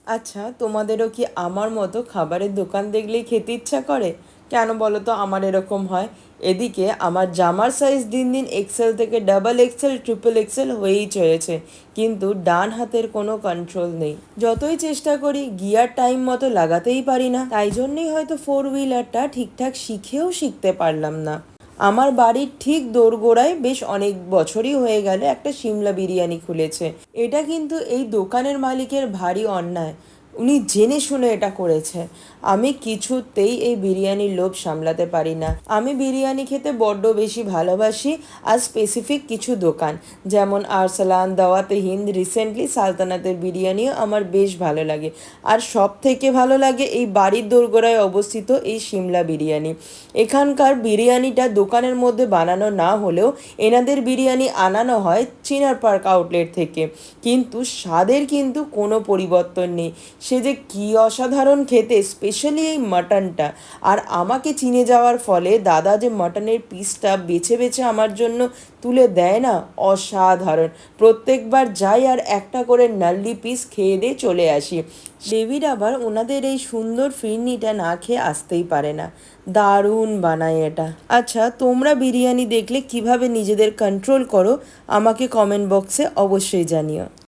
আচ্ছা, তোমাদেরও কি আমার মতো খাবারের দোকান দেখলেই খেতে ইচ্ছা করে? কেন বলো তো আমার এরকম হয়? এদিকে আমার জামার সাইজ দিন দিন এক্সেল থেকে ডাবল এক্সেল ট্রিপল এক্সেল হয়েই চলেছে, কিন্তু ডান হাতের কোনো কন্ট্রোল নেই। যতই চেষ্টা করি গিয়ার টাইম মতো লাগাতেই পারি না, তাই জন্যই হয়তো ফোর হুইলারটা ঠিকঠাক শিখতে পারলাম না। আমার বাড়ির ঠিক দোরগোড়ায় বেশ অনেক বছরই হয়ে গেল একটা সিমলা বিরিয়ানি খুলেছে। এটা কিন্তু এই দোকানের মালিকের ভারী অন্যায়। উনি জেনে শুনে এটা করেছে। আমি কিছুতেই এই বিরিয়ানির লোভ সামলাতে পারি না। আমি বিরিয়ানি খেতে বড্ড বেশি ভালোবাসি। আর স্পেসিফিক কিছু দোকান, যেমন আরসালান, দাওয়াতে হিন্দ, রিসেন্টলি সালতানাতের বিরিয়ানিও আমার বেশ ভালো লাগে। আর সব থেকে ভালো লাগে এই বাড়ির দোরগোড়ায় অবস্থিত এই সিমলা বিরিয়ানি। এখানকার বিরিয়ানিটা দোকানের মধ্যে বানানো না হলেও এনাদের বিরিয়ানি আনানো হয় চিনার পার্ক আউটলেট থেকে, কিন্তু স্বাদের কিন্তু কোনো পরিবর্তন নেই। সে যে কী অসাধারণ খেতে, স্পেশালি এই মাটনটা। আর আমাকে চিনে যাওয়ার ফলে দাদা যে মাটনের পিসটা বেছে বেছে আমার জন্য তুলে দেয় না, অসাধারণ। প্রত্যেকবার যাই আর একটা করে নাল্লি পিস খেয়ে দিয়ে চলে আসি। ডেভিড আবার ওনাদের এই সুন্দর ফিরনিটা না খেয়ে আসতেই পারে না। দারুণ বানায় এটা। আচ্ছা, তোমরা বিরিয়ানি দেখলে কিভাবে নিজেদের কন্ট্রোল করো আমাকে কমেন্ট বক্সে অবশ্যই জানিও।